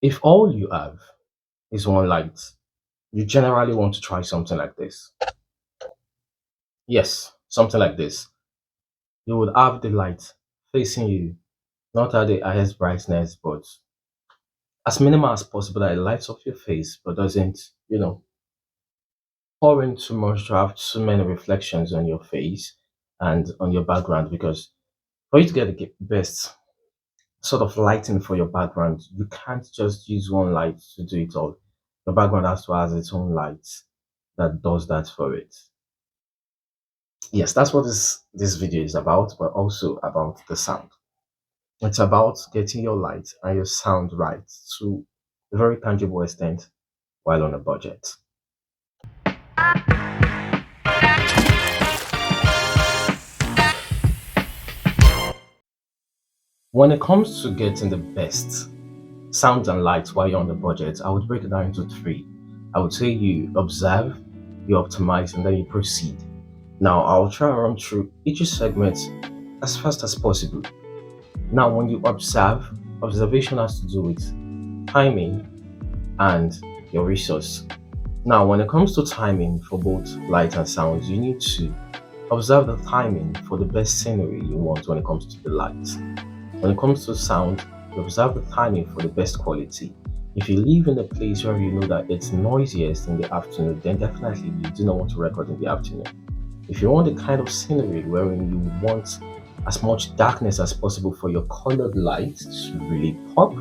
If all you have is one light, you generally want to try something like this. Yes, something like this. You would have the light facing you, not at the highest brightness, but as minimal as possible that it lights up your face, but doesn't, pour in too much to have too many reflections on your face and on your background. Because for you to get the best sort of lighting for your background, you can't just use one light to do it all. Your background has to have its own light that does that for it. Yes, that's what this video is about, but also about the sound. It's about getting your light and your sound right to a very tangible extent while on a budget. When it comes to getting the best sound and light while you're on the budget, I would break it down into three. I would say you observe, you optimize, and then you proceed. Now, I'll try and run through each segment as fast as possible. Now, when you observe, observation has to do with timing and your resource. Now, when it comes to timing for both light and sound, you need to observe the timing for the best scenery you want when it comes to the light. When it comes to sound, you observe the timing for the best quality. If you live in a place where you know that it's noisiest in the afternoon, then definitely you do not want to record in the afternoon. If you want the kind of scenery wherein you want as much darkness as possible for your colored light to really pop,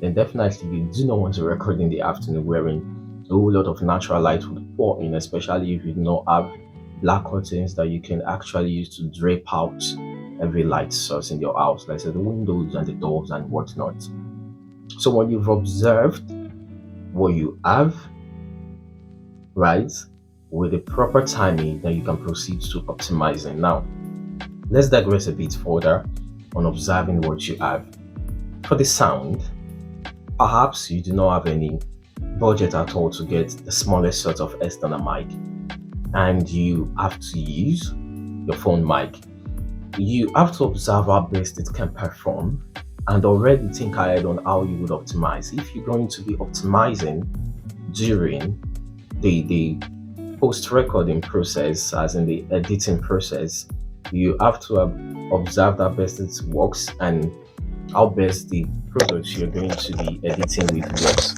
then definitely you do not want to record in the afternoon wherein a whole lot of natural light would pour in, especially if you do not have black curtains that you can actually use to drape out every light source in your house, like say the windows and the doors and whatnot. So when you've observed what you have, right, with the proper timing, then you can proceed to optimizing. Now, let's digress a bit further on observing what you have. For the sound, perhaps you do not have any budget at all to get the smallest sort of external mic, and you have to use your phone mic. You have to observe how best it can perform and already think ahead on how you would optimize. If you're going to be optimizing during the post-recording process, as in the editing process, you have to observe how best it works and how best the product you're going to be editing with works.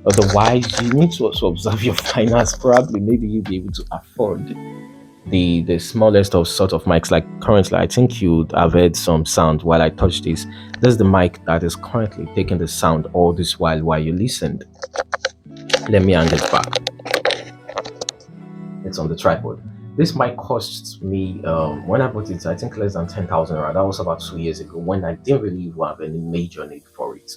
Otherwise, you need to also observe your finance. Probably, maybe you'll be able to afford the smallest of sort of mics. Like currently, I think you'd have heard some sound while I touch this. This is the mic that is currently taking the sound all this while you listened. Let me hand it back. It's on the tripod. This mic cost me when I bought it, I think less than 10,000 rand. That was about 2 years ago when I didn't really have any major need for it.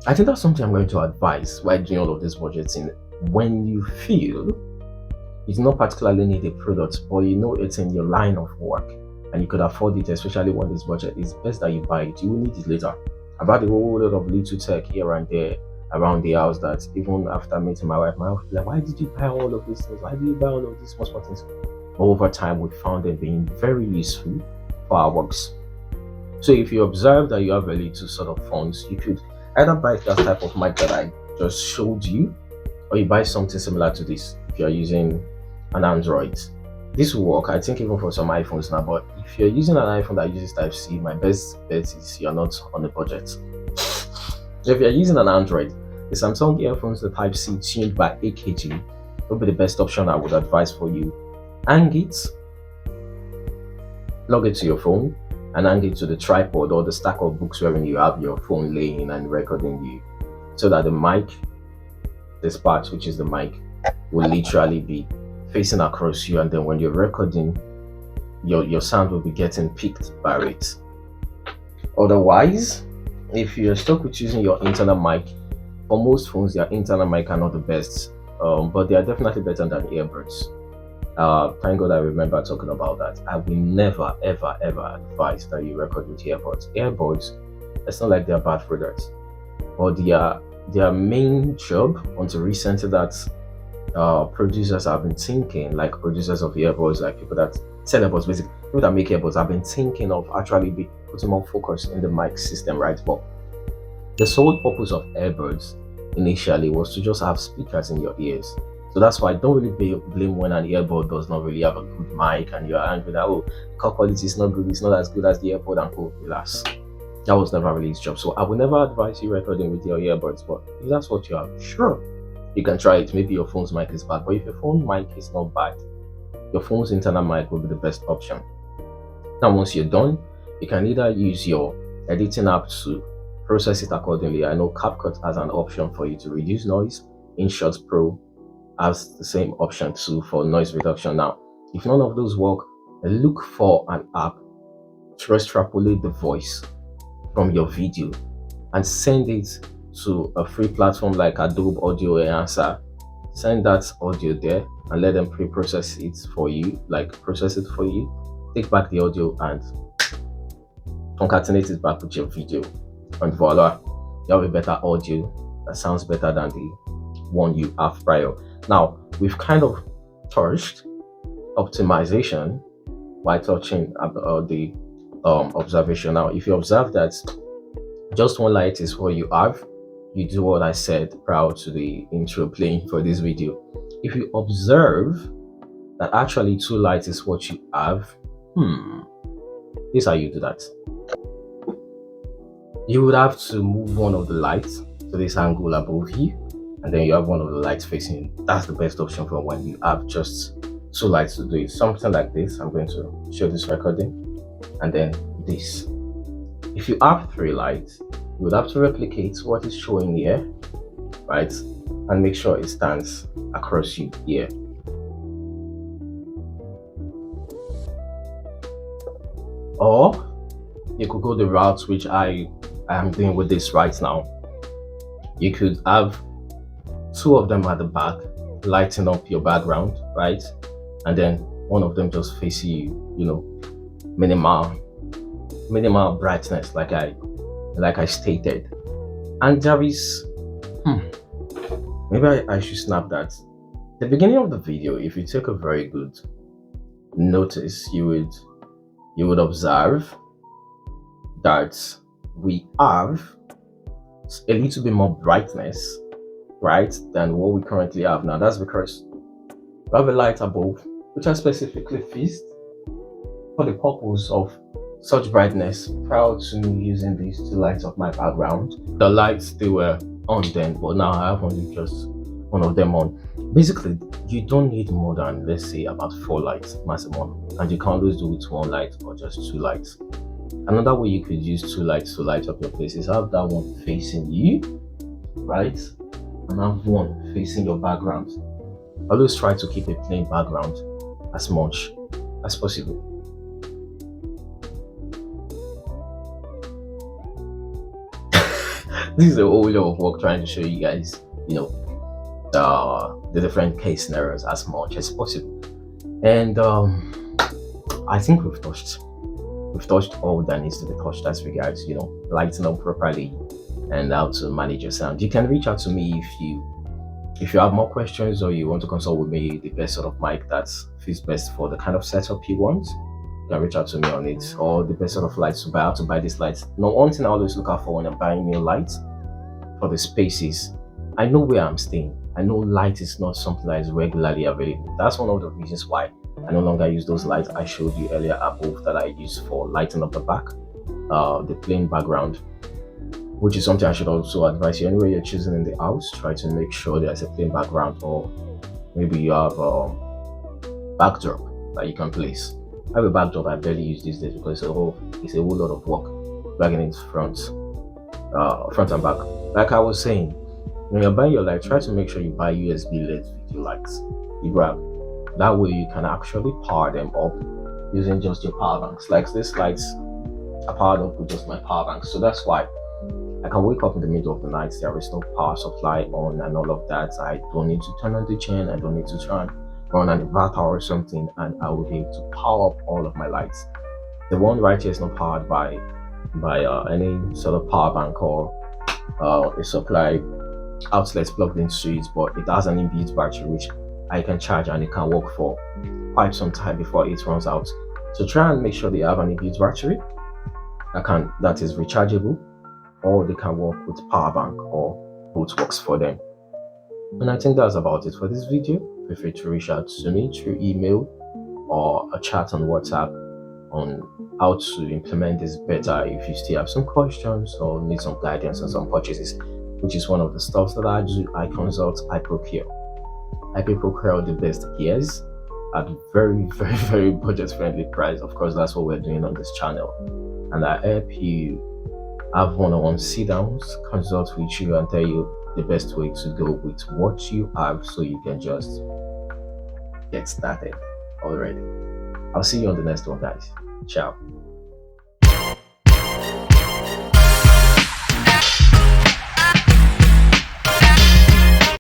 I think that's something I'm going to advise while doing all of this budgeting. When you feel you do not particularly need a product, but you know it's in your line of work and you could afford it, especially when this budget is best that you buy it. You will need it later. I've had a whole lot of little tech here and there around the house that even after meeting my wife will be like, why did you buy all of these things? Why did you buy all of these small things? But over time, we found them being very useful for our works. So if you observe that you have a little sort of funds, you could either buy that type of mic that I just showed you, or you buy something similar to this if you're using an Android. This will work, I think, even for some iPhones now. But if you're using an iPhone that uses Type-C, my best bet is you're not on a budget. So if you're using an Android, the Samsung earphones, the Type-C tuned by AKG, will be the best option I would advise for you. Hang it, plug it to your phone, and hang it to the tripod or the stack of books wherein you have your phone laying and recording you, so that the mic, this part which is the mic, will literally be facing across you, and then when you're recording, your sound will be getting picked by it. Otherwise, if you're stuck with using your internal mic, for most phones their internal mic are not the best, but they are definitely better than earbuds. Thank God I remember talking about that. I will never ever advise that you record with earbuds. Earbuds, it's not like they're bad products, but their main job until recently that producers have been thinking, like producers of earbuds, like people that sell earbuds, basically people that make earbuds, have been thinking of actually putting more focus in the mic system, right? But The sole purpose of earbuds initially was to just have speakers in your ears. So that's why I don't really blame when an earbud does not really have a good mic and you're angry that, oh, call quality is not good, it's not as good as the earbud, and go relax. That was never really his job. So I would never advise you recording with your earbuds, but if that's what you have, sure, you can try it. Maybe your phone's mic is bad, but if your phone mic is not bad, your phone's internal mic will be the best option. Now, once you're done, you can either use your editing app to process it accordingly. I know CapCut has an option for you to reduce noise. InShot Pro has the same option too for noise reduction. Now, if none of those work, look for an app to extrapolate the voice from your video and send it to a free platform like Adobe Audio Enhancer. Send that audio there and let them pre-process it for you, process it for you. Take back the audio and concatenate it back with your video, and voila, you have a better audio that sounds better than the one you have prior. Now, we've kind of touched optimization by touching the observation. Now, if you observe that just one light is what you have, you do what I said prior to the intro playing for this video. If you observe that actually 2 lights is what you have, this is how you do that. You would have to move one of the lights to this angle above you, and then you have one of the lights facing you. That's the best option for when you have just 2 lights to do it. Something like this. I'm going to show this recording, and then this. If you have 3 lights, you would have to replicate what is showing here, right? And make sure it stands across you here. Or you could go the route which I am doing with this right now. You could have 2 of them at the back, lighting up your background, right? And then one of them just facing you, minimal brightness, like I stated. And there is, maybe I should snap that. The beginning of the video, if you take a very good notice, you would observe that we have a little bit more brightness, right, than what we currently have now. That's because we have a light above which I specifically fixed for the purpose of such brightness prior to me using these 2 lights of my background. The lights, they were on then, but now I have only just one of them on. Basically, you don't need more than, let's say, about 4 lights maximum, and you can always do with 1 light or just 2 lights. Another way you could use 2 lights to light up your place is have that one facing you, right, and have one facing your background. Always try to keep a plain background as much as possible. This is a whole lot of work trying to show you guys, the different case scenarios as much as possible. And I think we've touched all that needs to be touched as regards, lighting up properly and how to manage your sound. You can reach out to me if you have more questions or you want to consult with me the best sort of mic that fits best for the kind of setup you want. You can reach out to me on it, or the best sort of lights to buy, how to buy these lights. Now, one thing I always look out for when I'm buying new lights for the spaces, I know where I'm staying. I know light is not something that is regularly available. That's one of the reasons why I no longer use those lights I showed you earlier above that I use for lighting up the back, the plain background, which is something I should also advise you. Anywhere you're choosing in the house, try to make sure there's a plain background, or maybe you have a backdrop that you can place. I have a backdrop I barely use these days because it's a whole lot of work dragging it front and back. Like I was saying, when you're buying your light, try to make sure you buy USB-led video lights. You grab. That way you can actually power them up using just your power banks. Like these lights are powered up with just my power bank. So that's why I can wake up in the middle of the night, there is no power supply on and all of that. I don't need to turn on the chain, I don't need to run an inverter or something, and I will be able to power up all of my lights. The one right here is not powered by any sort of power bank or a supply outlet plugged into it, but it has an inbuilt battery which I can charge and it can work for quite some time before it runs out. So try and make sure they have an inbuilt battery that is rechargeable, or they can work with power bank, or both works for them. And I think that's about it for this video. Feel free to reach out to me through email or a chat on WhatsApp on how to implement this better if you still have some questions or need some guidance on some purchases, which is one of the stuff that I do. I consult, I procure. I procure the best gears at very, very, very budget friendly price. Of course, that's what we're doing on this channel. And I help you have one-on-one sit-downs, consult with you, and tell you the best way to go with what you have so you can just get started already. I'll see you on the next one, guys. Ciao.